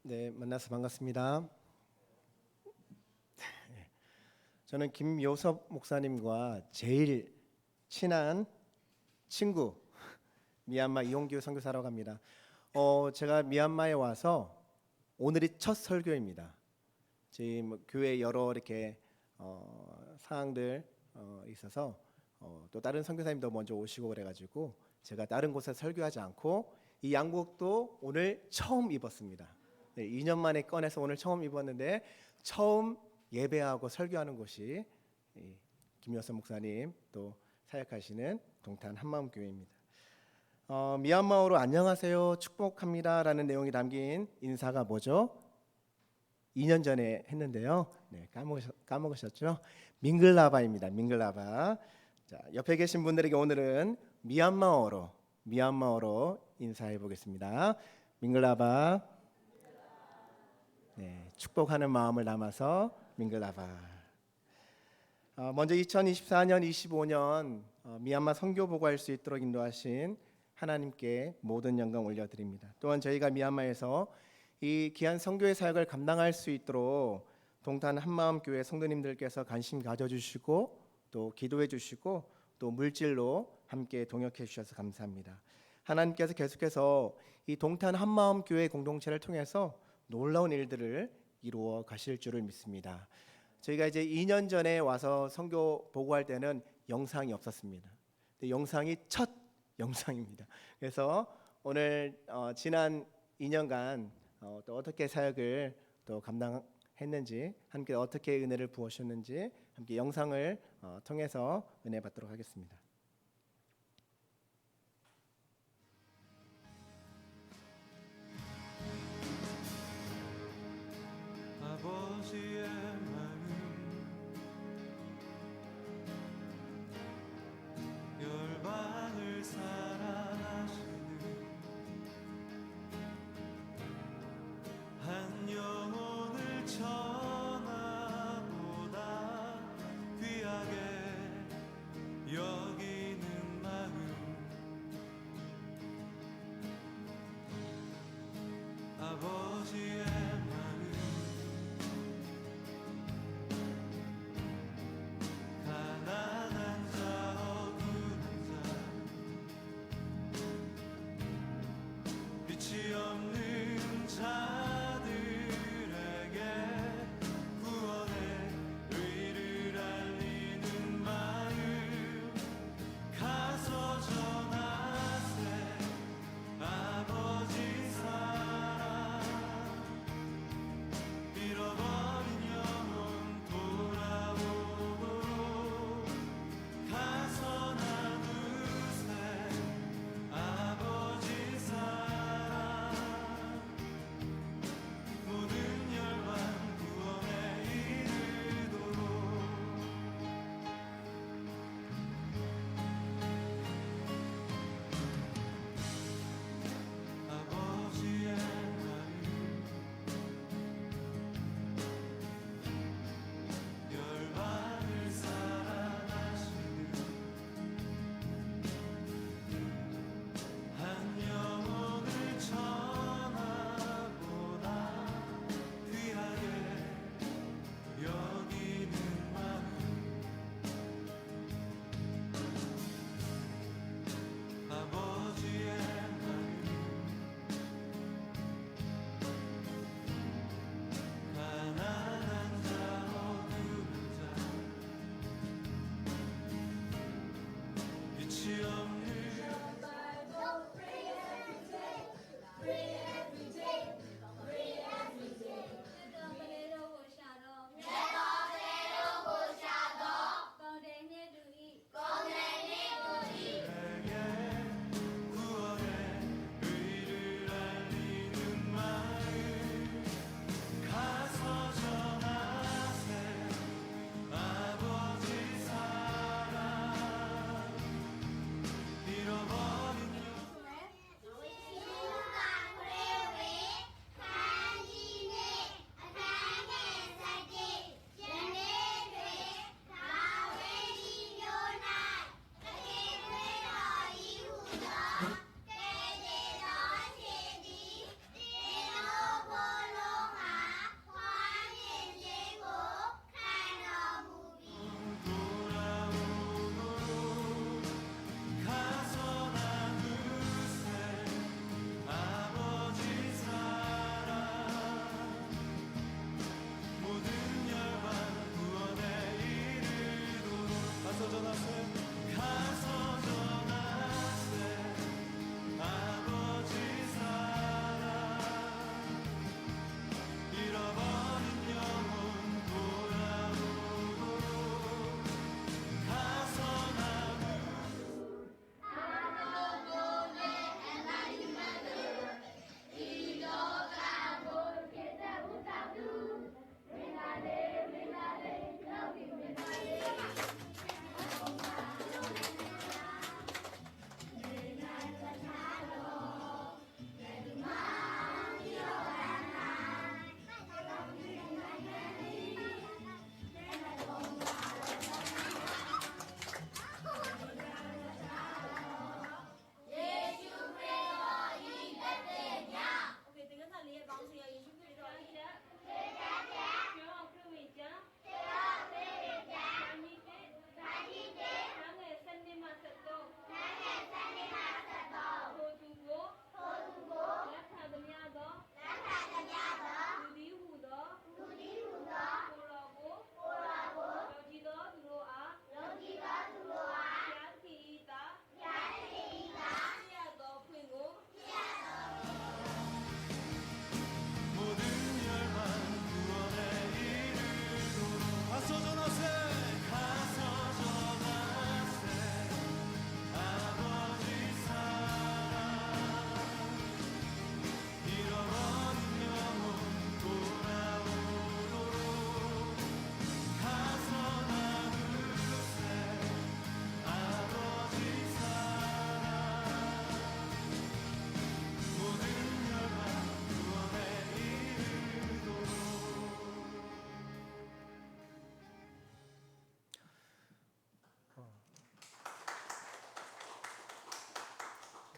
네, 만나서 반갑습니다. 저는 김요섭 목사님과 제일 친한 친구 미얀마 이홍규 선교사라고 합니다. 제가 미얀마에 와서 오늘이 첫 설교입니다. 저희 교회 여러 이렇게 사항들 있어서 또 다른 선교사님도 먼저 오시고 그래가지고 제가 다른 곳에 설교하지 않고 이 양복도 오늘 처음 입었습니다. 네, 2년 만에 꺼내서 오늘 처음 입었는데 처음 예배하고 설교하는 곳이 김여선 목사님 또 사역하시는 동탄 한마음교회입니다. 미얀마어로 안녕하세요 축복합니다라는 내용이 담긴 인사가 뭐죠? 2년 전에 했는데요. 네, 까먹으셨죠? 밍글라바입니다. 밍글라바. 자, 옆에 계신 분들에게 오늘은 미얀마어로 인사해 보겠습니다. 밍글라바. 네, 축복하는 마음을 담아서 밍글라바. 먼저 2024년, 25년 미얀마 선교 보고할 수 있도록 인도하신 하나님께 모든 영광 올려드립니다. 또한 저희가 미얀마에서 이 귀한 선교의 사역을 감당할 수 있도록 동탄 한마음교회 성도님들께서 관심 가져주시고 또 기도해 주시고 또 물질로 함께 동역해 주셔서 감사합니다. 하나님께서 계속해서 이 동탄 한마음교회 공동체를 통해서 놀라운 일들을 이루어 가실 줄을 믿습니다. 저희가 이제 2년 전에 와서 선교 보고할 때는 영상이 없었습니다. 영상이 첫 영상입니다. 그래서 오늘 지난 2년간 또 어떻게 사역을 또 감당했는지, 함께 어떻게 은혜를 부으셨는지 함께 영상을 통해서 은혜 받도록 하겠습니다. 아버지의 마음 열방을 사랑하시는 한 영혼을 천하보다 귀하게 여기는 마음 아버지의 빛이 없는 자들에게 구원의 의를 알리는 마음 가서 전하세 아버지 사랑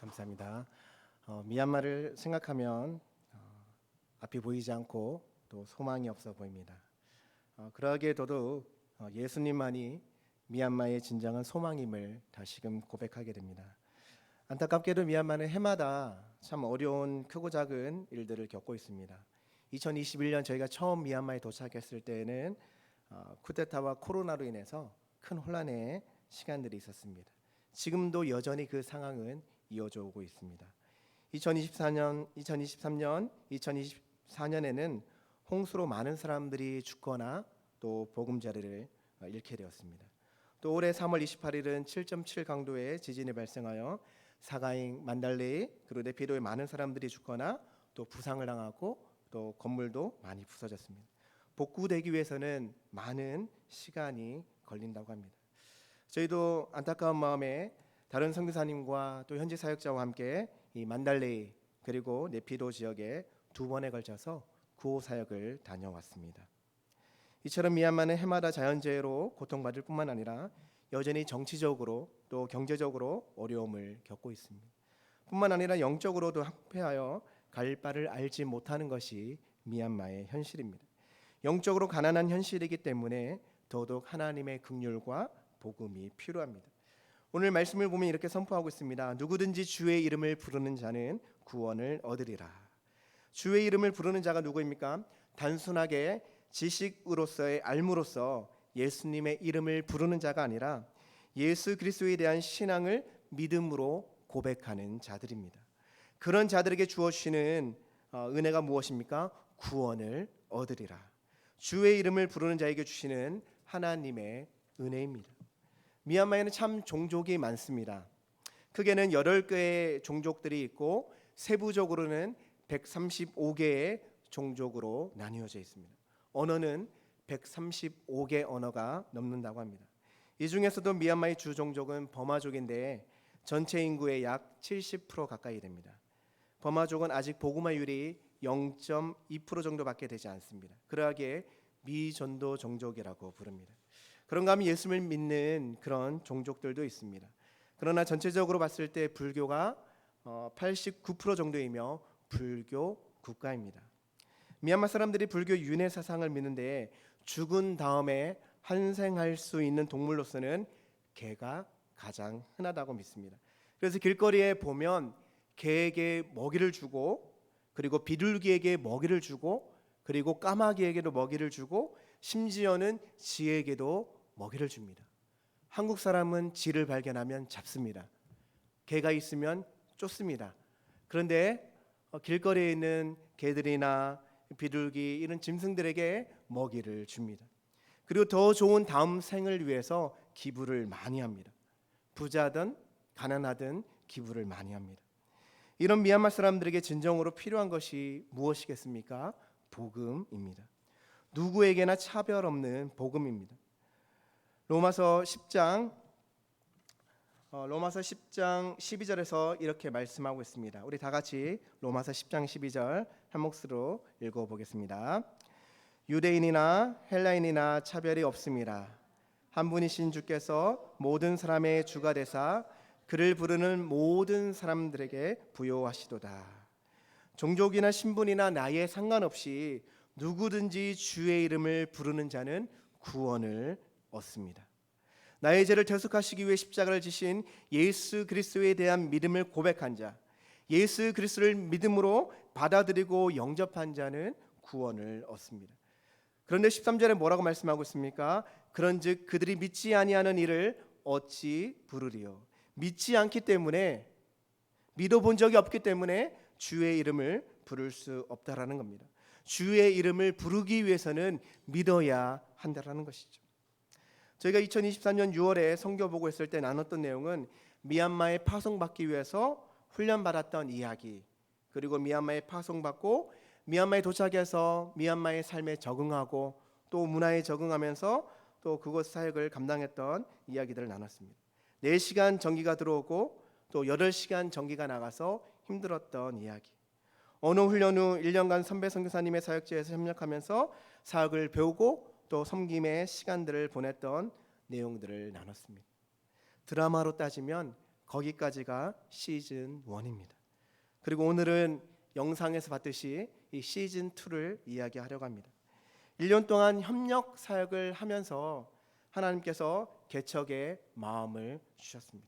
감사합니다. 미얀마를 생각하면 앞이 보이지 않고 또 소망이 없어 보입니다. 그러기에 더더욱 예수님만이 미얀마의 진정한 소망임을 다시금 고백하게 됩니다. 안타깝게도 미얀마는 해마다 참 어려운 크고 작은 일들을 겪고 있습니다. 2021년 저희가 처음 미얀마에 도착했을 때에는 쿠데타와 코로나로 인해서 큰 혼란의 시간들이 있었습니다. 지금도 여전히 그 상황은 이어져 오고 있습니다. 2023년, 2024년에는 홍수로 많은 사람들이 죽거나 또 보금자리를 잃게 되었습니다. 또 올해 3월 28일은 7.7 강도의 지진이 발생하여 사가잉, 만달레이 그리고 네피도에 많은 사람들이 죽거나 또 부상을 당하고 또 건물도 많이 부서졌습니다. 복구되기 위해서는 많은 시간이 걸린다고 합니다. 저희도 안타까운 마음에 다른 선교사님과 또 현지 사역자와 함께 이 만달레이 그리고 네피도 지역에 2번에 걸쳐서 구호 사역을 다녀왔습니다. 이처럼 미얀마는 해마다 자연재해로 고통받을 뿐만 아니라 여전히 정치적으로 또 경제적으로 어려움을 겪고 있습니다. 뿐만 아니라 영적으로도 황폐하여 갈 바를 알지 못하는 것이 미얀마의 현실입니다. 영적으로 가난한 현실이기 때문에 더더욱 하나님의 긍휼과 복음이 필요합니다. 오늘 말씀을 보면 이렇게 선포하고 있습니다. 누구든지 주의 이름을 부르는 자는 구원을 얻으리라. 주의 이름을 부르는 자가 누구입니까? 단순하게 지식으로서의 알무로서 예수님의 이름을 부르는 자가 아니라 예수 그리스도에 대한 신앙을 믿음으로 고백하는 자들입니다. 그런 자들에게 주어지는 은혜가 무엇입니까? 구원을 얻으리라. 주의 이름을 부르는 자에게 주시는 하나님의 은혜입니다. 미얀마에는 참 종족이 많습니다. 크게는 8개의 종족들이 있고 세부적으로는 135개의 종족으로 나뉘어져 있습니다. 언어는 135개 언어가 넘는다고 합니다. 이 중에서도 미얀마의 주 종족은 버마족인데 전체 인구의 약 70% 가까이 됩니다. 버마족은 아직 복음화율이 0.2% 정도밖에 되지 않습니다. 그러하기에 미전도 종족이라고 부릅니다. 그런가 하면 예수를 믿는 그런 종족들도 있습니다. 그러나 전체적으로 봤을 때 불교가 89% 정도이며 불교 국가입니다. 미얀마 사람들이 불교 윤회 사상을 믿는데 죽은 다음에 환생할 수 있는 동물로서는 개가 가장 흔하다고 믿습니다. 그래서 길거리에 보면 개에게 먹이를 주고 그리고 비둘기에게 먹이를 주고 그리고 까마귀에게도 먹이를 주고 심지어는 쥐에게도 먹이를 줍니다. 한국 사람은 쥐를 발견하면 잡습니다. 개가 있으면 쫓습니다. 그런데 길거리에 있는 개들이나 비둘기 이런 짐승들에게 먹이를 줍니다. 그리고 더 좋은 다음 생을 위해서 기부를 많이 합니다. 부자든 가난하든 기부를 많이 합니다. 이런 미얀마 사람들에게 진정으로 필요한 것이 무엇이겠습니까? 복음입니다. 누구에게나 차별 없는 복음입니다. 로마서 10장 12절에서 이렇게 말씀하고 있습니다. 우리 다 같이 로마서 10장 12절 한 몫으로 읽어보겠습니다. 유대인이나 헬라인이나 차별이 없습니다. 한 분이신 주께서 모든 사람의 주가 되사 그를 부르는 모든 사람들에게 부요하시도다. 종족이나 신분이나 나이에 상관없이 누구든지 주의 이름을 부르는 자는 구원을 얻습니다. 나의 죄를 대속하시기 위해 십자가를 지신 예수 그리스도에 대한 믿음을 고백한 자, 예수 그리스도를 믿음으로 받아들이고 영접한 자는 구원을 얻습니다. 그런데 13절에 뭐라고 말씀하고 있습니까? 그런즉 그들이 믿지 아니하는 이를 어찌 부르리요? 믿지 않기 때문에, 믿어본 적이 없기 때문에 주의 이름을 부를 수 없다라는 겁니다. 주의 이름을 부르기 위해서는 믿어야 한다라는 것이죠. 저희가 2024년 6월에 선교 보고 있을 때 나눴던 내용은 미얀마에 파송받기 위해서 훈련받았던 이야기, 그리고 미얀마에 파송받고 미얀마에 도착해서 미얀마의 삶에 적응하고 또 문화에 적응하면서 또 그곳 사역을 감당했던 이야기들을 나눴습니다. 4시간 전기가 들어오고 또 8시간 전기가 나가서 힘들었던 이야기, 어느 훈련 후 1년간 선배 선교사님의 사역지에서 협력하면서 사역을 배우고 또 섬김의 시간들을 보냈던 내용들을 나눴습니다. 드라마로 따지면 거기까지가 시즌 1입니다. 그리고 오늘은 영상에서 봤듯이 이 시즌 2를 이야기하려고 합니다. 1년 동안 협력 사역을 하면서 하나님께서 개척의 마음을 주셨습니다.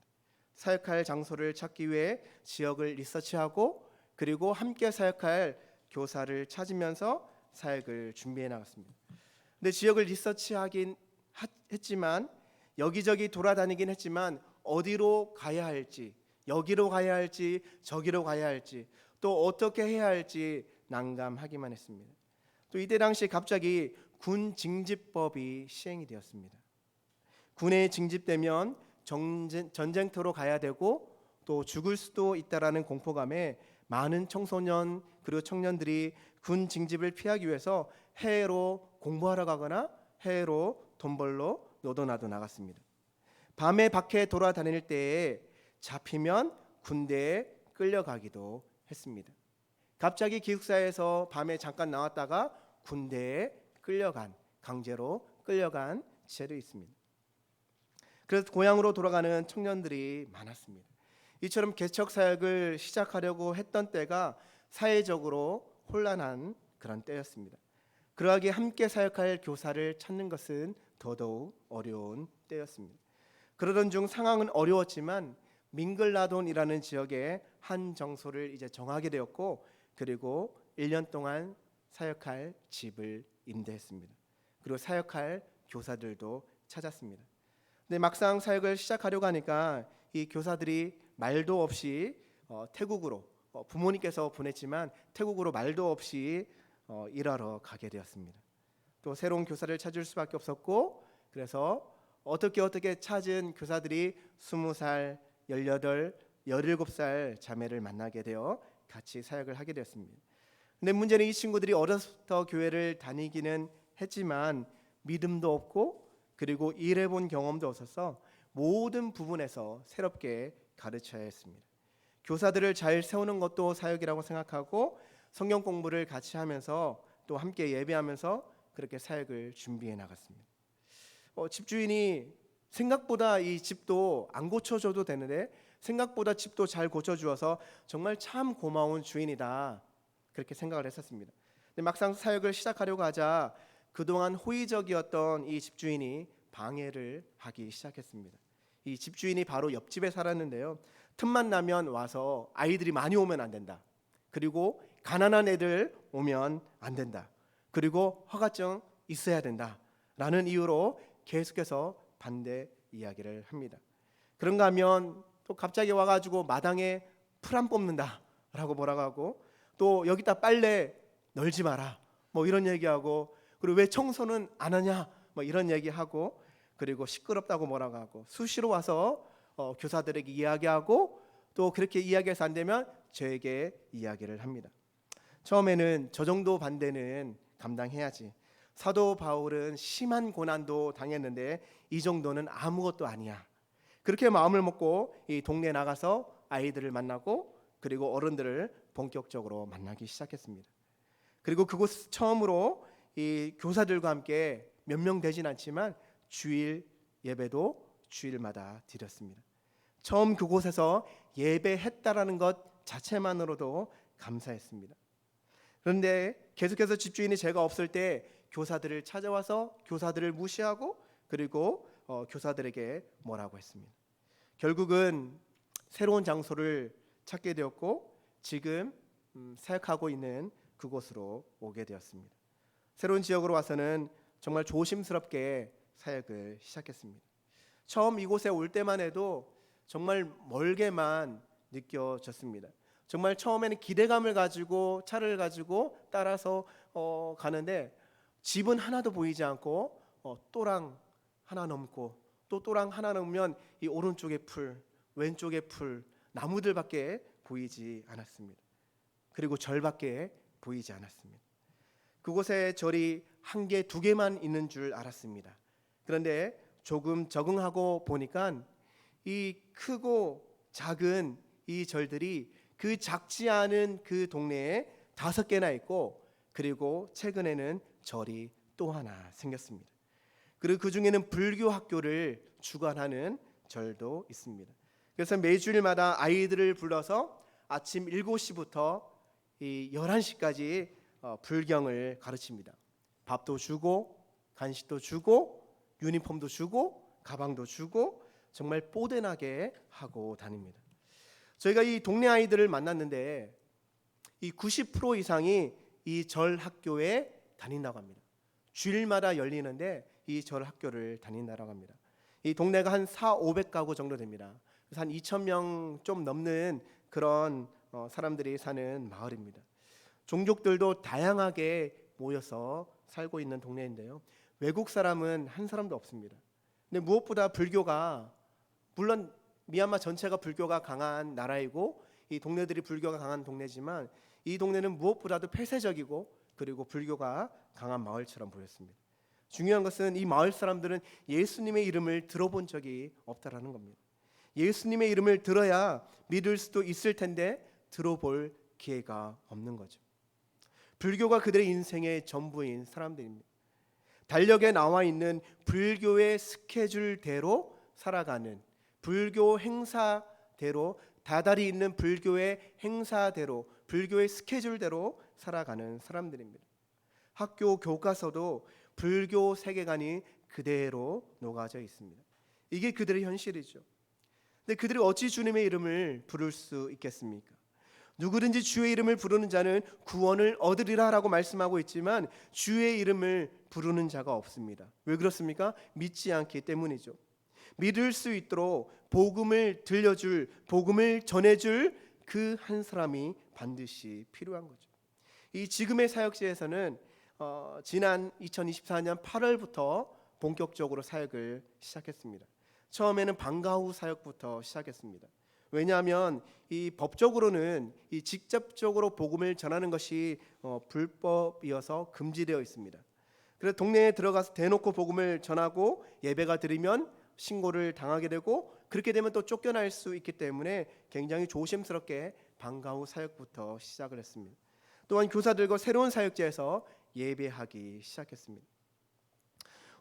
사역할 장소를 찾기 위해 지역을 리서치하고 그리고 함께 사역할 교사를 찾으면서 사역을 준비해 나갔습니다. 근데 지역을 리서치하긴 했지만 여기저기 돌아다니긴 했지만 어디로 가야 할지, 여기로 가야 할지 저기로 가야 할지 또 어떻게 해야 할지 난감하기만 했습니다. 또 이때 당시 갑자기 군 징집법이 시행이 되었습니다. 군에 징집되면 전쟁터로 가야 되고 또 죽을 수도 있다라는 공포감에 많은 청소년 그리고 청년들이 군 징집을 피하기 위해서 해외로 공부하러 가거나 해외로 돈 벌러 너도나도 나갔습니다. 밤에 밖에 돌아다닐 때에 잡히면 군대에 끌려가기도 했습니다. 갑자기 기숙사에서 밤에 잠깐 나왔다가 군대에 강제로 끌려간 지체도 있습니다. 그래서 고향으로 돌아가는 청년들이 많았습니다. 이처럼 개척 사역을 시작하려고 했던 때가 사회적으로 혼란한 그런 때였습니다. 그러하기에 함께 사역할 교사를 찾는 것은 더더욱 어려운 때였습니다. 그러던 중 상황은 어려웠지만 밍글라돈이라는 지역에 한 장소를 이제 정하게 되었고 그리고 1년 동안 사역할 집을 임대했습니다. 그리고 사역할 교사들도 찾았습니다. 근데 막상 사역을 시작하려고 하니까 이 교사들이 말도 없이 태국으로 부모님께서 보냈지만 태국으로 말도 없이 일하러 가게 되었습니다. 또 새로운 교사를 찾을 수밖에 없었고 그래서 어떻게 찾은 교사들이 20살, 18, 17살 자매를 만나게 되어 같이 사역을 하게 되었습니다. 근데 문제는 이 친구들이 어려서부터 교회를 다니기는 했지만 믿음도 없고 그리고 일해본 경험도 없어서 모든 부분에서 새롭게 가르쳐야 했습니다. 교사들을 잘 세우는 것도 사역이라고 생각하고 성경 공부를 같이 하면서 또 함께 예배하면서 그렇게 사역을 준비해 나갔습니다. 집주인이 생각보다 이 집도 안 고쳐줘도 되는데 생각보다 집도 잘 고쳐주어서 정말 참 고마운 주인이다 그렇게 생각을 했었습니다. 근데 막상 사역을 시작하려고 하자 그동안 호의적이었던 이 집주인이 방해를 하기 시작했습니다. 이 집주인이 바로 옆집에 살았는데요. 틈만 나면 와서 아이들이 많이 오면 안 된다. 그리고 가난한 애들 오면 안 된다. 그리고 허가증 있어야 된다. 라는 이유로 계속해서 반대 이야기를 합니다. 그런가 하면 또 갑자기 와가지고 마당에 풀 안 뽑는다 라고 뭐라고 하고 또 여기다 빨래 널지 마라 뭐 이런 얘기하고 그리고 왜 청소는 안 하냐 뭐 이런 얘기하고 그리고 시끄럽다고 뭐라고 하고 수시로 와서 교사들에게 이야기하고 또 그렇게 이야기해서 안 되면 저에게 이야기를 합니다. 처음에는 저 정도 반대는 감당해야지. 사도 바울은 심한 고난도 당했는데 이 정도는 아무것도 아니야. 그렇게 마음을 먹고 이 동네에 나가서 아이들을 만나고 그리고 어른들을 본격적으로 만나기 시작했습니다. 그리고 그곳 처음으로 이 교사들과 함께 몇 명 되진 않지만 주일 예배도 주일마다 드렸습니다. 처음 그곳에서 예배했다라는 것 자체만으로도 감사했습니다. 그런데 계속해서 집주인이 제가 없을 때 교사들을 찾아와서 교사들을 무시하고 그리고 교사들에게 뭐라고 했습니다. 결국은 새로운 장소를 찾게 되었고 지금 사역하고 있는 그곳으로 오게 되었습니다. 새로운 지역으로 와서는 정말 조심스럽게 사역을 시작했습니다. 처음 이곳에 올 때만 해도 정말 멀게만 느껴졌습니다. 정말 처음에는 기대감을 가지고 차를 가지고 따라서 가는데 집은 하나도 보이지 않고 또랑 하나 넘고 또 또랑 하나 넘으면 이 오른쪽에 풀, 왼쪽에 풀, 나무들밖에 보이지 않았습니다. 그리고 절밖에 보이지 않았습니다. 그곳에 절이 한 개, 두 개만 있는 줄 알았습니다. 그런데 조금 적응하고 보니까 이 크고 작은 이 절들이 그 작지 않은 그 동네에 5개나 있고 그리고 최근에는 절이 또 하나 생겼습니다. 그리고 그 중에는 불교 학교를 주관하는 절도 있습니다. 그래서 매주일마다 아이들을 불러서 아침 7시부터 이 11시까지 불경을 가르칩니다. 밥도 주고 간식도 주고 유니폼도 주고 가방도 주고 정말 뽀대나게 하고 다닙니다. 저희가 이 동네 아이들을 만났는데 이 90% 이상이 이 절 학교에 다닌다고 합니다. 주일마다 열리는데 이 절 학교를 다닌다고 합니다. 이 동네가 한 4,500가구 정도 됩니다. 그래서 한 2,000명 좀 넘는 그런 사람들이 사는 마을입니다. 종족들도 다양하게 모여서 살고 있는 동네인데요. 외국 사람은 한 사람도 없습니다. 근데 무엇보다 불교가, 물론 미얀마 전체가 불교가 강한 나라이고 이 동네들이 불교가 강한 동네지만 이 동네는 무엇보다도 폐쇄적이고 그리고 불교가 강한 마을처럼 보였습니다. 중요한 것은 이 마을 사람들은 예수님의 이름을 들어본 적이 없다라는 겁니다. 예수님의 이름을 들어야 믿을 수도 있을 텐데 들어볼 기회가 없는 거죠. 불교가 그들의 인생의 전부인 사람들입니다. 달력에 나와 있는 불교의 스케줄대로 살아가는, 불교 행사대로, 다달이 있는 불교의 행사대로, 불교의 스케줄대로 살아가는 사람들입니다. 학교 교과서도 불교 세계관이 그대로 녹아져 있습니다. 이게 그들의 현실이죠. 근데 그들이 어찌 주님의 이름을 부를 수 있겠습니까? 누구든지 주의 이름을 부르는 자는 구원을 얻으리라라고 말씀하고 있지만 주의 이름을 부르는 자가 없습니다. 왜 그렇습니까? 믿지 않기 때문이죠. 믿을 수 있도록 복음을 들려줄, 복음을 전해줄 그 한 사람이 반드시 필요한 거죠. 이 지금의 사역지에서는 지난 2024년 8월부터 본격적으로 사역을 시작했습니다. 처음에는 방과 후 사역부터 시작했습니다. 왜냐하면 이 법적으로는 이 직접적으로 복음을 전하는 것이 불법이어서 금지되어 있습니다. 그래서 동네에 들어가서 대놓고 복음을 전하고 예배가 드리면 신고를 당하게 되고 그렇게 되면 또 쫓겨날 수 있기 때문에 굉장히 조심스럽게 방과 후 사역부터 시작을 했습니다. 또한 교사들과 새로운 사역지에서 예배하기 시작했습니다.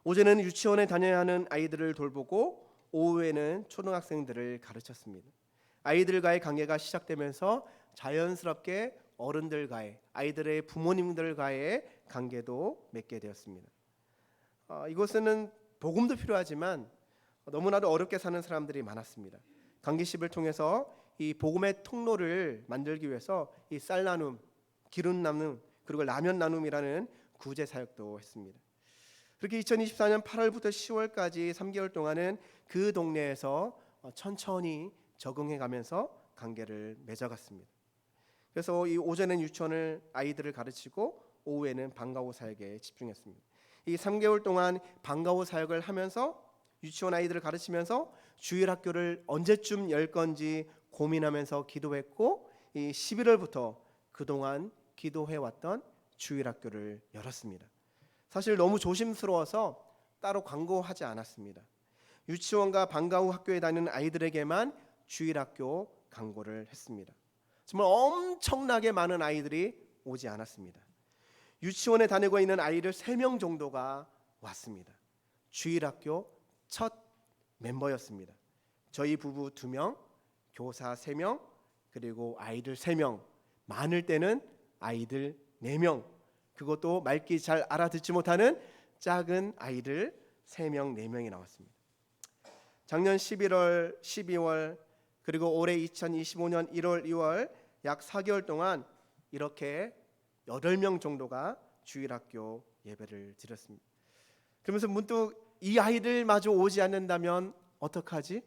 오전에는 유치원에 다녀야 하는 아이들을 돌보고 오후에는 초등학생들을 가르쳤습니다. 아이들과의 관계가 시작되면서 자연스럽게 어른들과의, 아이들의 부모님들과의 관계도 맺게 되었습니다. 이곳에는 복음도 필요하지만 너무나도 어렵게 사는 사람들이 많았습니다. 강기십을 통해서 이 복음의 통로를 만들기 위해서 이 쌀 나눔, 기름 나눔, 그리고 라면 나눔이라는 구제 사역도 했습니다. 그렇게 2024년 8월부터 10월까지 3개월 동안은 그 동네에서 천천히 적응해 가면서 관계를 맺어갔습니다. 그래서 이 오전에는 유치원을 아이들을 가르치고 오후에는 방과 후 사역에 집중했습니다. 이 3개월 동안 방과 후 사역을 하면서 유치원 아이들을 가르치면서 주일 학교를 언제쯤 열 건지 고민하면서 기도했고 이 11월부터 그동안 기도해 왔던 주일 학교를 열었습니다. 사실 너무 조심스러워서 따로 광고하지 않았습니다. 유치원과 방과 후 학교에 다니는 아이들에게만 주일 학교 광고를 했습니다. 정말 엄청나게 많은 아이들이 오지 않았습니다. 유치원에 다니고 있는 아이들 3명 정도가 왔습니다. 주일 학교 첫 멤버였습니다. 저희 부부 2명, 교사 3명, 그리고 아이들 3명, 많을 때는 아이들 4명, 그것도 말귀 잘 알아듣지 못하는 작은 아이들 3명, 4명이 나왔습니다. 작년 11월, 12월, 그리고 올해 2025년 1월, 2월 약 4개월 동안 이렇게 8명 정도가 주일학교 예배를 드렸습니다. 그러면서 문득 이 아이들마저 오지 않는다면 어떡하지?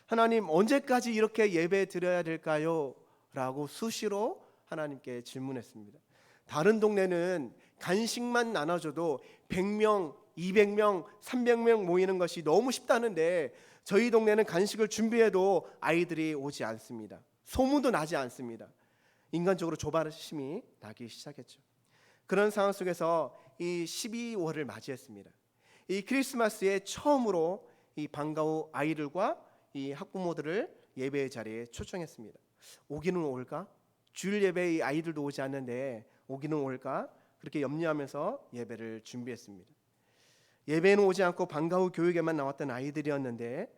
하나님 언제까지 이렇게 예배 드려야 될까요? 라고 수시로 하나님께 질문했습니다. 다른 동네는 간식만 나눠줘도 100명, 200명, 300명 모이는 것이 너무 쉽다는데 저희 동네는 간식을 준비해도 아이들이 오지 않습니다. 소문도 나지 않습니다. 인간적으로 조바심이 나기 시작했죠. 그런 상황 속에서 이 12월을 맞이했습니다. 이 크리스마스에 처음으로 이 방과 후 아이들과 이 학부모들을 예배의 자리에 초청했습니다. 오기는 올까? 주일 예배에 이 아이들도 오지 않는데 오기는 올까? 그렇게 염려하면서 예배를 준비했습니다. 예배에는 오지 않고 방과 후 교육에만 나왔던 아이들이었는데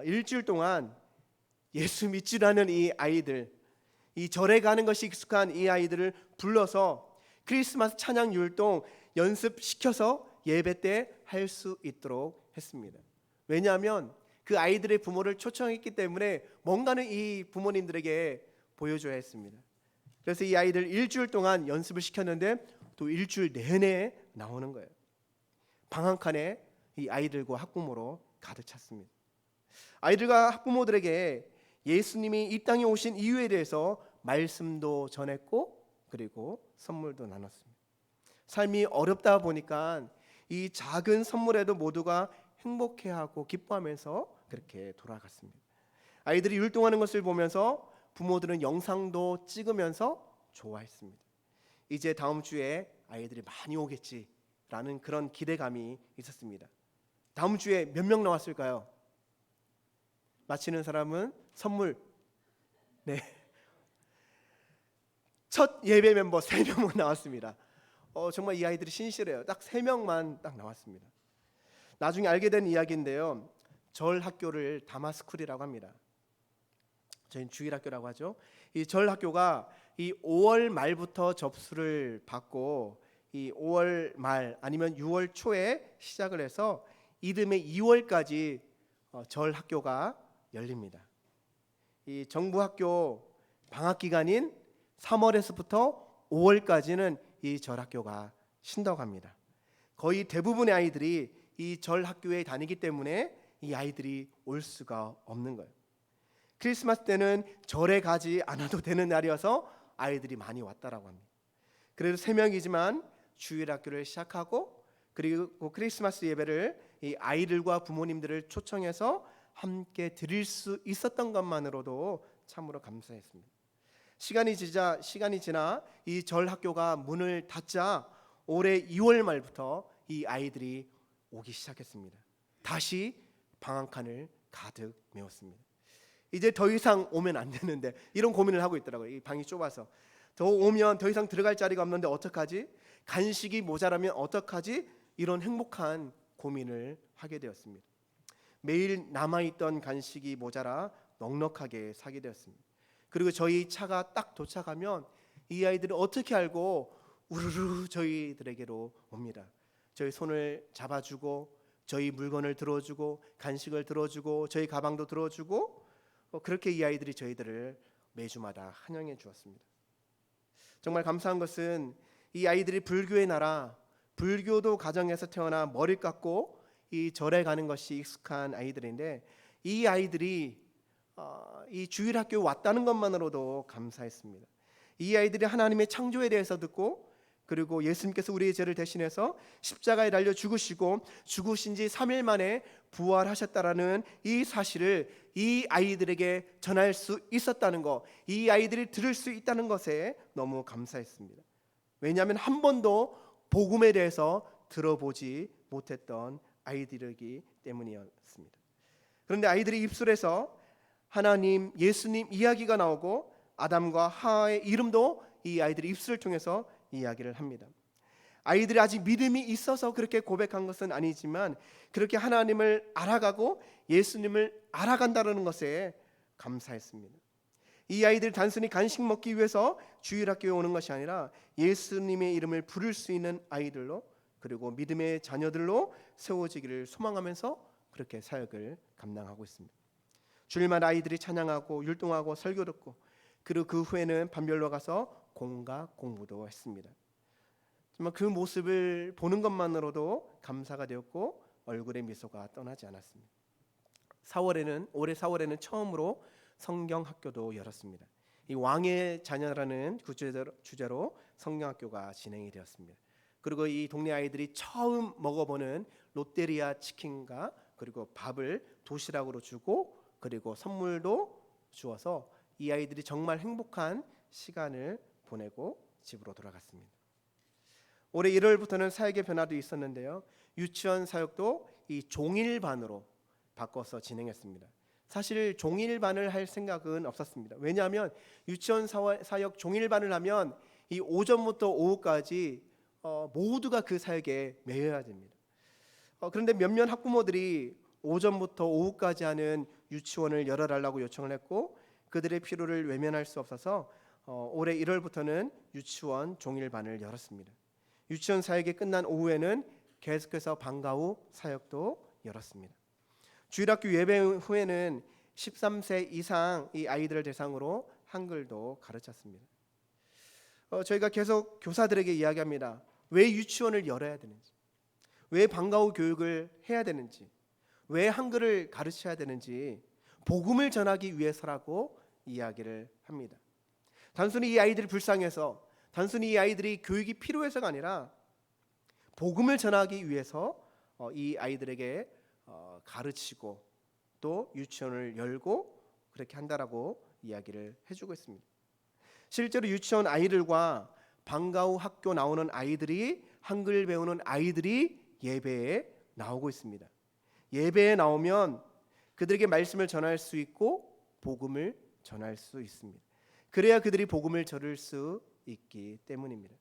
일주일 동안 예수 믿지라는 이 아이들, 이 절에 가는 것이 익숙한 이 아이들을 불러서 크리스마스 찬양 율동 연습시켜서 예배 때 할 수 있도록 했습니다. 왜냐하면 그 아이들의 부모를 초청했기 때문에 뭔가는 이 부모님들에게 보여줘야 했습니다. 그래서 이 아이들 일주일 동안 연습을 시켰는데 또 일주일 내내 나오는 거예요. 방학간에 이 아이들과 학부모로 가득 찼습니다. 아이들과 학부모들에게 예수님이 이 땅에 오신 이유에 대해서 말씀도 전했고 그리고 선물도 나눴습니다. 삶이 어렵다 보니까 이 작은 선물에도 모두가 행복해하고 기뻐하면서 그렇게 돌아갔습니다. 아이들이 율동하는 것을 보면서 부모들은 영상도 찍으면서 좋아했습니다. 이제 다음 주에 아이들이 많이 오겠지라는 그런 기대감이 있었습니다. 다음 주에 몇 명 나왔을까요? 맞히는 사람은 선물. 네. 첫 예배 멤버 3명은 나왔습니다. 정말 이 아이들이 신실해요. 딱 3명만 딱 나왔습니다. 나중에 알게 된 이야기인데요. 절 학교를 다마스쿨이라고 합니다. 저희는 주일학교라고 하죠. 이 절 학교가 이 5월 말부터 접수를 받고 이 5월 말 아니면 6월 초에 시작을 해서 이듬해 2월까지 절 학교가 열립니다. 이 정부 학교 방학 기간인 3월에서부터 5월까지는 이 절 학교가 쉰다고 합니다. 거의 대부분의 아이들이 이 절 학교에 다니기 때문에 이 아이들이 올 수가 없는 거예요. 크리스마스 때는 절에 가지 않아도 되는 날이어서 아이들이 많이 왔다라고 합니다. 그래도 3명이지만 주일 학교를 시작하고 그리고 크리스마스 예배를 이 아이들과 부모님들을 초청해서 함께 드릴 수 있었던 것만으로도 참으로 감사했습니다. 시간이 지나 이 절 학교가 문을 닫자 올해 2월 말부터 이 아이들이 오기 시작했습니다. 다시 방학간을 가득 메웠습니다. 이제 더 이상 오면 안 되는데 이런 고민을 하고 있더라고요. 이 방이 좁아서 더 오면 더 이상 들어갈 자리가 없는데 어떡하지? 간식이 모자라면 어떡하지? 이런 행복한 고민을 하게 되었습니다. 매일 남아있던 간식이 모자라 넉넉하게 사게 되었습니다. 그리고 저희 차가 딱 도착하면 이 아이들은 어떻게 알고 우르르 저희들에게로 옵니다. 저희 손을 잡아주고 저희 물건을 들어주고 간식을 들어주고 저희 가방도 들어주고 그렇게 이 아이들이 저희들을 매주마다 환영해 주었습니다. 정말 감사한 것은 이 아이들이 불교의 나라, 불교도 가정에서 태어나 머리 깎고 이 절에 가는 것이 익숙한 아이들인데 이 아이들이 이 주일학교에 왔다는 것만으로도 감사했습니다. 이 아이들이 하나님의 창조에 대해서 듣고 그리고 예수님께서 우리의 죄를 대신해서 십자가에 달려 죽으시고 죽으신 지 3일 만에 부활하셨다라는 이 사실을 이 아이들에게 전할 수 있었다는 것, 이 아이들이 들을 수 있다는 것에 너무 감사했습니다. 왜냐하면 한 번도 복음에 대해서 들어보지 못했던 아이들이기 때문이었습니다. 그런데 아이들이 입술에서 하나님, 예수님 이야기가 나오고 아담과 하와의 이름도 이 아이들의 입술을 통해서 이야기를 합니다. 아이들이 아직 믿음이 있어서 그렇게 고백한 것은 아니지만 그렇게 하나님을 알아가고 예수님을 알아간다는 것에 감사했습니다. 이 아이들 단순히 간식 먹기 위해서 주일학교에 오는 것이 아니라 예수님의 이름을 부를 수 있는 아이들로 그리고 믿음의 자녀들로 세워지기를 소망하면서 그렇게 사역을 감당하고 있습니다. 주일마다 아이들이 찬양하고 율동하고 설교 듣고 그리고 그 후에는 반별로 가서 공과 공부도 했습니다. 정말 그 모습을 보는 것만으로도 감사가 되었고 얼굴에 미소가 떠나지 않았습니다. 올해 4월에는 처음으로 성경학교도 열었습니다. 이 왕의 자녀라는 주제로 성경학교가 진행이 되었습니다. 그리고 이 동네 아이들이 처음 먹어보는 롯데리아 치킨과 그리고 밥을 도시락으로 주고 그리고 선물도 주어서 이 아이들이 정말 행복한 시간을 보내고 집으로 돌아갔습니다. 올해 1월부터는 사역의 변화도 있었는데요. 유치원 사역도 이 종일반으로 바꿔서 진행했습니다. 사실 종일반을 할 생각은 없었습니다. 왜냐하면 유치원 사역 종일반을 하면 이 오전부터 오후까지 모두가 그 사역에 매여야 됩니다. 그런데 몇몇 학부모들이 오전부터 오후까지 하는 유치원을 열어달라고 요청을 했고 그들의 필요를 외면할 수 없어서 올해 1월부터는 유치원 종일반을 열었습니다. 유치원 사역이 끝난 오후에는 계속해서 방과 후 사역도 열었습니다. 주일학교 예배 후에는 13세 이상 이 아이들을 대상으로 한글도 가르쳤습니다. 저희가 계속 교사들에게 이야기합니다. 왜 유치원을 열어야 되는지, 왜 방과 후 교육을 해야 되는지, 왜 한글을 가르쳐야 되는지 복음을 전하기 위해서라고 이야기를 합니다. 단순히 이 아이들이 불쌍해서, 단순히 이 아이들이 교육이 필요해서가 아니라 복음을 전하기 위해서 이 아이들에게 가르치고 또 유치원을 열고 그렇게 한다라고 이야기를 해주고 있습니다. 실제로 유치원 아이들과 방과 후 학교 나오는 아이들이, 한글 배우는 아이들이 예배에 나오고 있습니다. 예배에 나오면 그들에게 말씀을 전할 수 있고 복음을 전할 수 있습니다. 그래야 그들이 복음을 전할 수 있기 때문입니다.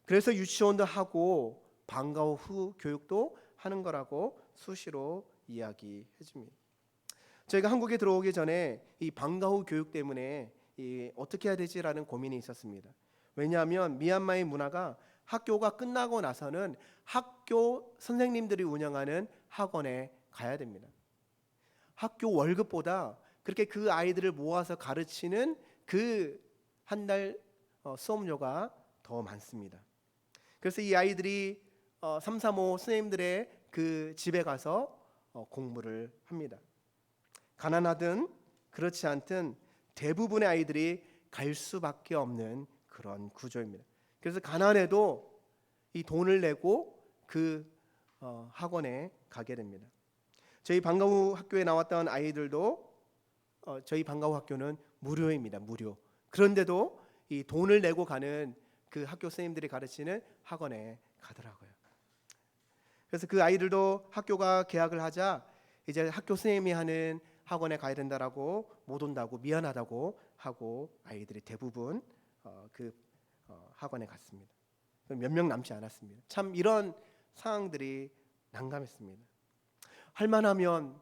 그래서 유치원도 하고 방과 후 교육도 하는 거라고 수시로 이야기해 줍니다. 저희가 한국에 들어오기 전에 이 방과 후 교육 때문에 어떻게 해야 되지라는 고민이 있었습니다. 왜냐하면 미얀마의 문화가 학교가 끝나고 나서는 학교 선생님들이 운영하는 학원에 가야 됩니다. 학교 월급보다 그렇게 그 아이들을 모아서 가르치는 그 한 달 수업료가 더 많습니다. 그래서 이 아이들이 335 선생님들의 그 집에 가서 공부를 합니다. 가난하든 그렇지 않든 대부분의 아이들이 갈 수밖에 없는 그런 구조입니다. 그래서 가난해도 이 돈을 내고 그 학원에 가게 됩니다. 저희 방과 후 학교에 나왔던 아이들도 저희 방과 후 학교는 무료입니다. 무료. 그런데도 이 돈을 내고 가는 그 학교 선생님들이 가르치는 학원에 가더라고요. 그래서 그 아이들도 학교가 개학을 하자 이제 학교 선생님이 하는 학원에 가야 된다라고 못 온다고 미안하다고 하고 아이들이 대부분 그 학원에 갔습니다. 몇 명 남지 않았습니다. 참 이런 상황들이 난감했습니다. 할만하면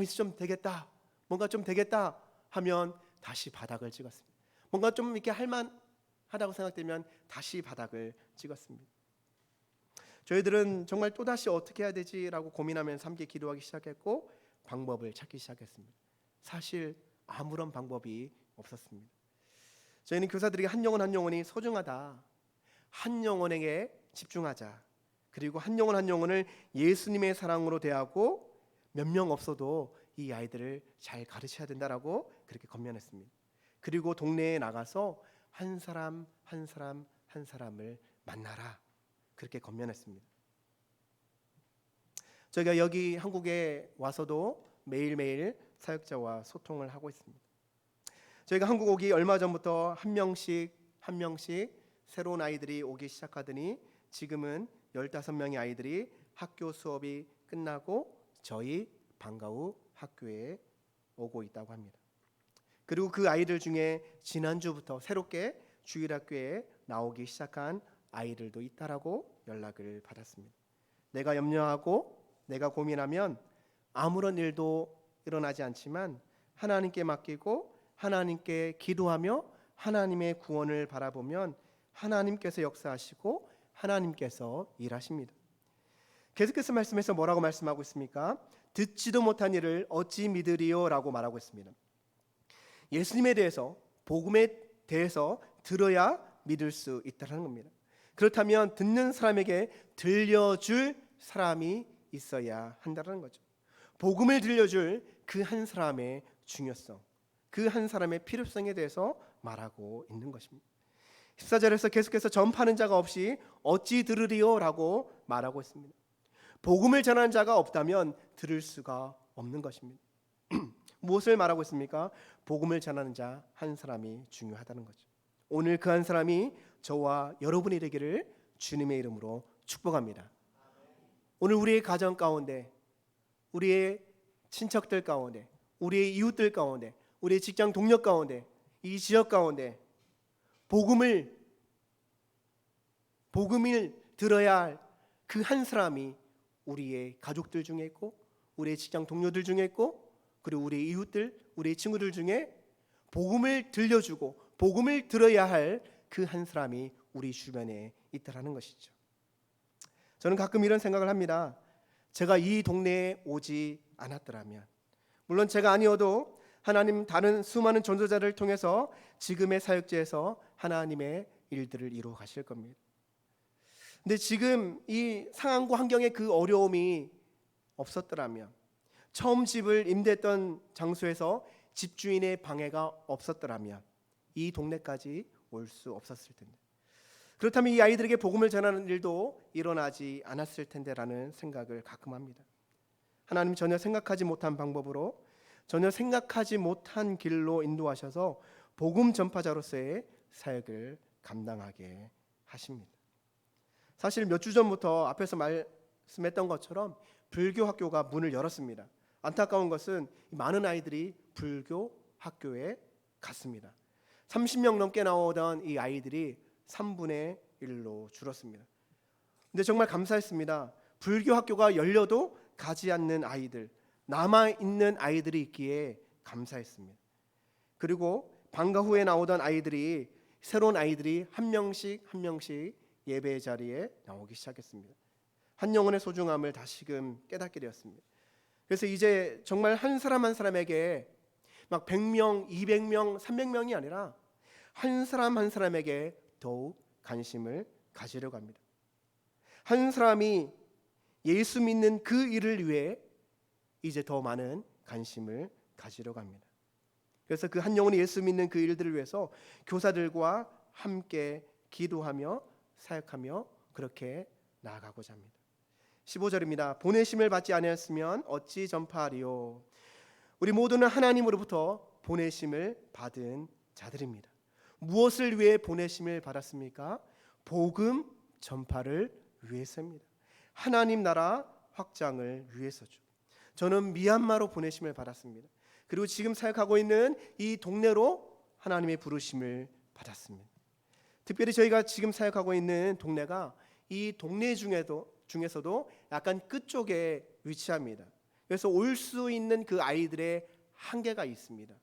이제 좀 되겠다, 뭔가 좀 되겠다 하면 다시 바닥을 찍었습니다. 뭔가 좀 이렇게 할만하다고 생각되면 다시 바닥을 찍었습니다. 저희들은 정말 또다시 어떻게 해야 되지라고 고민하면서 함께 기도하기 시작했고 방법을 찾기 시작했습니다. 사실 아무런 방법이 없었습니다. 저희는 교사들이 한 영혼 한 영혼이 소중하다, 한 영혼에게 집중하자, 그리고 한 영혼 한 영혼을 예수님의 사랑으로 대하고 몇 명 없어도 이 아이들을 잘 가르쳐야 된다라고 그렇게 권면했습니다. 그리고 동네에 나가서 한 사람 한 사람 한 사람을 만나라, 그렇게 권면했습니다. 저희가 여기 한국에 와서도 매일매일 사역자와 소통을 하고 있습니다. 저희가 한국 오기 얼마 전부터 한 명씩 새로운 아이들이 오기 시작하더니 지금은 15명의 아이들이 학교 수업이 끝나고 저희 방과 후 학교에 오고 있다고 합니다. 그리고 그 아이들 중에 지난주부터 새롭게 주일학교에 나오기 시작한 아이들도 있다라고 연락을 받았습니다. 내가 염려하고 내가 고민하면 아무런 일도 일어나지 않지만 하나님께 맡기고 하나님께 기도하며 하나님의 구원을 바라보면 하나님께서 역사하시고 하나님께서 일하십니다. 계속해서 말씀에서 뭐라고 말씀하고 있습니까? 듣지도 못한 일을 어찌 믿으리요? 라고 말하고 있습니다. 예수님에 대해서, 복음에 대해서 들어야 믿을 수 있다는 겁니다. 그렇다면 듣는 사람에게 들려줄 사람이 있어야 한다는 거죠. 복음을 들려줄 그 한 사람의 중요성, 그 한 사람의 필요성에 대해서 말하고 있는 것입니다. 14절에서 계속해서 전파하는 자가 없이 어찌 들으리요? 라고 말하고 있습니다. 복음을 전하는 자가 없다면 들을 수가 없는 것입니다. 무엇을 말하고 있습니까? 복음을 전하는 자 한 사람이 중요하다는 거죠. 오늘 그 한 사람이 저와 여러분이 되기를 주님의 이름으로 축복합니다. 오늘 우리의 가정 가운데, 우리의 친척들 가운데, 우리의 이웃들 가운데, 우리의 직장 동료 가운데, 이 지역 가운데 복음을 들어야 할 그 한 사람이 우리의 가족들 중에 있고 우리의 직장 동료들 중에 있고 그리고 우리 이웃들, 우리 친구들 중에 복음을 들려주고 복음을 들어야 할 그 한 사람이 우리 주변에 있다라는 것이죠. 저는 가끔 이런 생각을 합니다. 제가 이 동네에 오지 않았더라면, 물론 제가 아니어도 하나님 다른 수많은 전도자를 통해서 지금의 사역지에서 하나님의 일들을 이루어 가실 겁니다. 근데 지금 이 상황과 환경의 그 어려움이 없었더라면, 처음 집을 임대했던 장소에서 집주인의 방해가 없었더라면 이 동네까지 올 수 없었을 텐데, 그렇다면 이 아이들에게 복음을 전하는 일도 일어나지 않았을 텐데라는 생각을 가끔 합니다. 하나님 전혀 생각하지 못한 방법으로, 전혀 생각하지 못한 길로 인도하셔서 복음 전파자로서의 사역을 감당하게 하십니다. 사실 몇 주 전부터 앞에서 말씀했던 것처럼 불교 학교가 문을 열었습니다. 안타까운 것은 많은 아이들이 불교 학교에 갔습니다. 30명 넘게 나오던 이 아이들이 3분의 1로 줄었습니다. 근데 정말 감사했습니다. 불교 학교가 열려도 가지 않는 아이들, 남아있는 아이들이 있기에 감사했습니다. 그리고 방과 후에 나오던 아이들이, 새로운 아이들이 한 명씩 예배 자리에 나오기 시작했습니다. 한 영혼의 소중함을 다시금 깨닫게 되었습니다. 그래서 이제 정말 한 사람 한 사람에게 막 100명, 200명, 300명이 아니라 한 사람 한 사람에게 더욱 관심을 가지려고 합니다. 한 사람이 예수 믿는 그 일을 위해 이제 더 많은 관심을 가지려고 합니다. 그래서 그 한 영혼이 예수 믿는 그 일들을 위해서 교사들과 함께 기도하며 사역하며 그렇게 나아가고자 합니다. 15절입니다. 보내심을 받지 아니하였으면 어찌 전파하리요. 우리 모두는 하나님으로부터 보내심을 받은 자들입니다. 무엇을 위해 보내심을 받았습니까? 복음 전파를 위해서입니다. 하나님 나라 확장을 위해서죠. 저는 미얀마로 보내심을 받았습니다. 그리고 지금 사역하고 있는 이 동네로 하나님의 부르심을 받았습니다. 특별히 저희가 지금 사역하고 있는 동네가 이 동네 중에서도 약간 끝쪽에 위치합니다. 그래서 올 수 있는 그 아이들의 한계가 있습니다.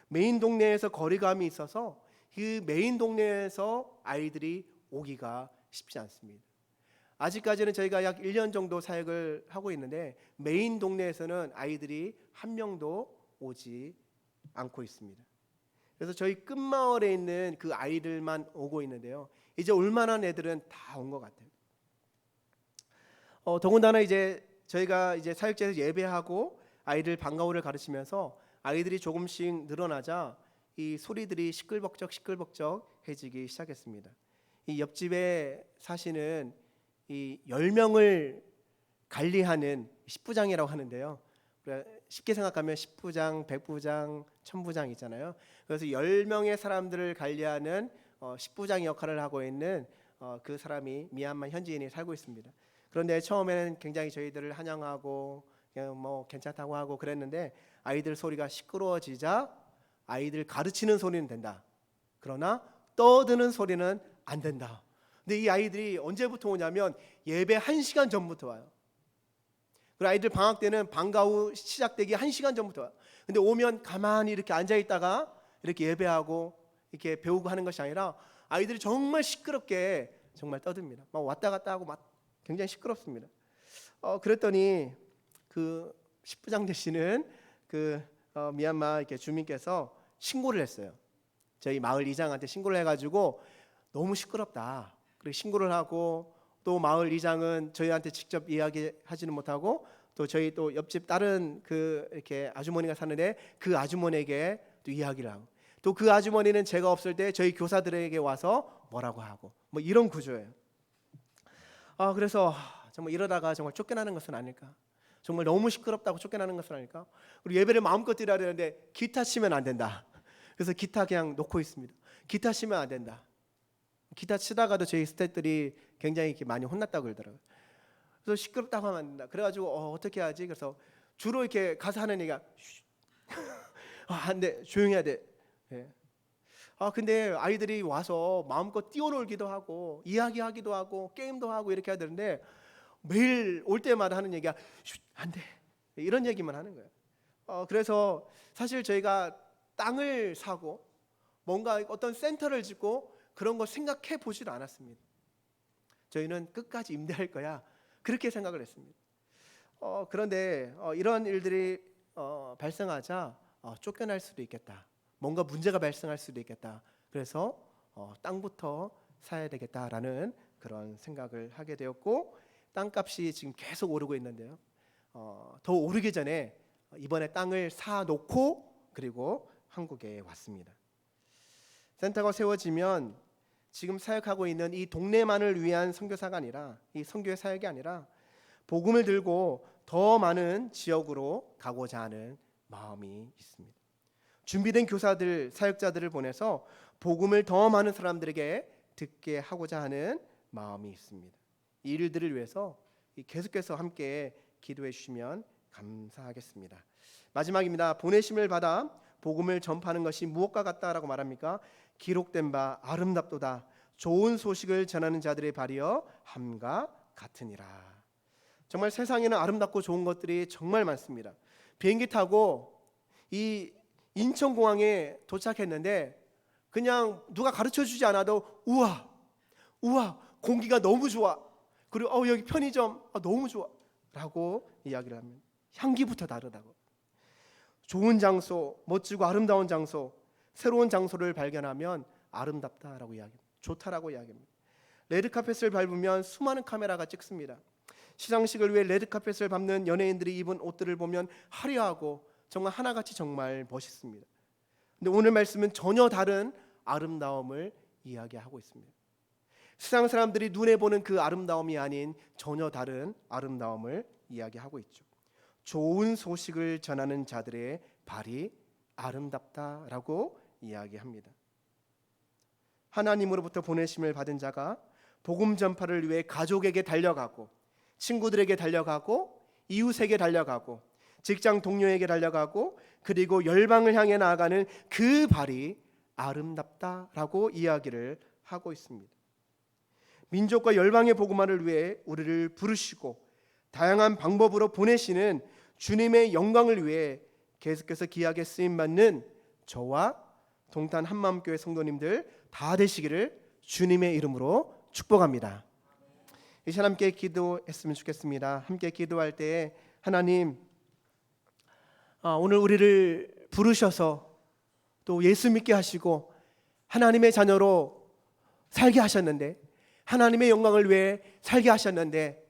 메인 동네에서 거리감이 있어서 그 메인 동네에서 아이들이 오기가 쉽지 않습니다. 아직까지는 저희가 약 1년 정도 사역을 하고 있는데 메인 동네에서는 아이들이 한 명도 오지 않고 있습니다. 그래서 저희 끝마을에 있는 그 아이들만 오고 있는데요. 이제 올 만한 애들은 다 온 것 같아요. 더군다나 이제 저희가 이제 사역지에서 예배하고 아이들 방과 후를 가르치면서 아이들이 조금씩 늘어나자 이 소리들이 시끌벅적해지기 시작했습니다. 이 옆집에 사시는 이 10명을 관리하는 십부장이라고 하는데요. 쉽게 생각하면 십부장, 백부장, 천부장 있잖아요. 그래서 10명의 사람들을 관리하는 십부장 역할을 하고 있는 그 사람이 미얀마 현지인이 살고 있습니다. 그런데 처음에는 굉장히 저희들을 환영하고 그냥 뭐 괜찮다고 하고 그랬는데 아이들 소리가 시끄러워지자 아이들 가르치는 소리는 된다. 그러나 떠드는 소리는 안 된다. 근데 이 아이들이 언제부터 오냐면 예배 1시간 전부터 와요. 그리고 아이들 방학 때는 방과 후 시작되기 1시간 전부터 와요. 근데 오면 가만히 이렇게 앉아 있다가 이렇게 예배하고 이렇게 배우고 하는 것이 아니라 아이들이 정말 시끄럽게 정말 떠듭니다. 막 왔다 갔다 하고 막 굉장히 시끄럽습니다. 그랬더니 그 십부장 되시는 그 미얀마 이렇게 주민께서 신고를 했어요. 저희 마을 이장한테 신고를 해가지고 너무 시끄럽다. 그리고 신고를 하고 또 마을 이장은 저희한테 직접 이야기하지는 못하고 또 저희 또 옆집 다른 그 이렇게 아주머니가 사는데 그 아주머니에게 또 이야기를 하고 또 그 아주머니는 제가 없을 때 저희 교사들에게 와서 뭐라고 하고 뭐 이런 구조예요. 그래서 정말 이러다가 정말 쫓겨나는 것은 아닐까? 정말 너무 시끄럽다고 쫓겨나는 것은 아닐까? 그리고 예배를 마음껏 드려야 되는데 기타 치면 안 된다. 그래서 기타 그냥 놓고 있습니다. 기타 치면 안 된다. 기타 치다가도 저희 스태프들이 굉장히 이렇게 많이 혼났다고 그러더라고요. 그래서 시끄럽다고 하면 안 된다. 그래가지고 어떻게 하지? 그래서 주로 이렇게 가서 하는 얘기가 안 돼, 조용해야 돼. 예. 근데 아이들이 와서 마음껏 뛰어놀기도 하고 이야기하기도 하고 게임도 하고 이렇게 해야 되는데 매일 올 때마다 하는 얘기가 안 돼. 이런 얘기만 하는 거예요. 그래서 사실 저희가 땅을 사고 뭔가 어떤 센터를 짓고 그런 거 생각해 보지도 않았습니다. 저희는 끝까지 임대할 거야 그렇게 생각을 했습니다. 그런데 이런 일들이 발생하자 쫓겨날 수도 있겠다, 뭔가 문제가 발생할 수도 있겠다. 그래서 땅부터 사야 되겠다라는 그런 생각을 하게 되었고, 땅값이 지금 계속 오르고 있는데요. 더 오르기 전에 이번에 땅을 사 놓고 그리고 한국에 왔습니다. 센터가 세워지면 지금 사역하고 있는 이 동네만을 위한 선교사가 아니라, 이 선교의 사역이 아니라 복음을 들고 더 많은 지역으로 가고자 하는 마음이 있습니다. 준비된 교사들, 사역자들을 보내서 복음을 더 많은 사람들에게 듣게 하고자 하는 마음이 있습니다. 이 일들을 위해서 계속해서 함께 기도해 주시면 감사하겠습니다. 마지막입니다. 보내심을 받아 복음을 전파하는 것이 무엇과 같다라고 말합니까? 기록된 바 아름답도다. 좋은 소식을 전하는 자들의 발이여 함과 같으니라. 정말 세상에는 아름답고 좋은 것들이 정말 많습니다. 비행기 타고 이 인천공항에 도착했는데 그냥 누가 가르쳐주지 않아도 우와 공기가 너무 좋아, 그리고 여기 편의점 너무 좋아 라고 이야기를 하면 향기부터 다르다고. 좋은 장소, 멋지고 아름다운 장소, 새로운 장소를 발견하면 아름답다라고 이야기합니다. 좋다라고 이야기합니다. 레드카펫을 밟으면 수많은 카메라가 찍습니다. 시상식을 위해 레드카펫을 밟는 연예인들이 입은 옷들을 보면 화려하고 정말 하나같이 정말 멋있습니다. 근데 오늘 말씀은 전혀 다른 아름다움을 이야기하고 있습니다. 세상 사람들이 눈에 보는 그 아름다움이 아닌 전혀 다른 아름다움을 이야기하고 있죠. 좋은 소식을 전하는 자들의 발이 아름답다라고 이야기합니다. 하나님으로부터 보내심을 받은 자가 복음 전파를 위해 가족에게 달려가고, 친구들에게 달려가고, 이웃에게 달려가고, 직장 동료에게 달려가고, 그리고 열방을 향해 나아가는 그 발이 아름답다라고 이야기를 하고 있습니다. 민족과 열방의 복음화를 위해 우리를 부르시고 다양한 방법으로 보내시는 주님의 영광을 위해 계속해서 귀하게 쓰임받는 저와 동탄 한마음교회 성도님들 다 되시기를 주님의 이름으로 축복합니다. 이 시간 함께 기도했으면 좋겠습니다. 함께 기도할 때 하나님, 오늘 우리를 부르셔서 또 예수 믿게 하시고 하나님의 자녀로 살게 하셨는데, 하나님의 영광을 위해 살게 하셨는데,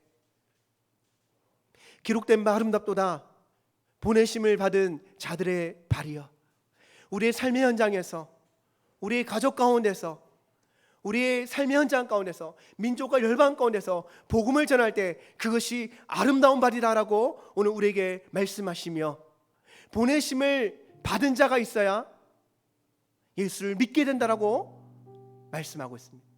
기록된 바 아름답도다. 보내심을 받은 자들의 발이여, 우리의 삶의 현장에서, 우리의 가족 가운데서, 우리의 삶의 현장 가운데서, 민족과 열방 가운데서 복음을 전할 때 그것이 아름다운 발이다라고 오늘 우리에게 말씀하시며, 보내심을 받은 자가 있어야 예수를 믿게 된다라고 말씀하고 있습니다.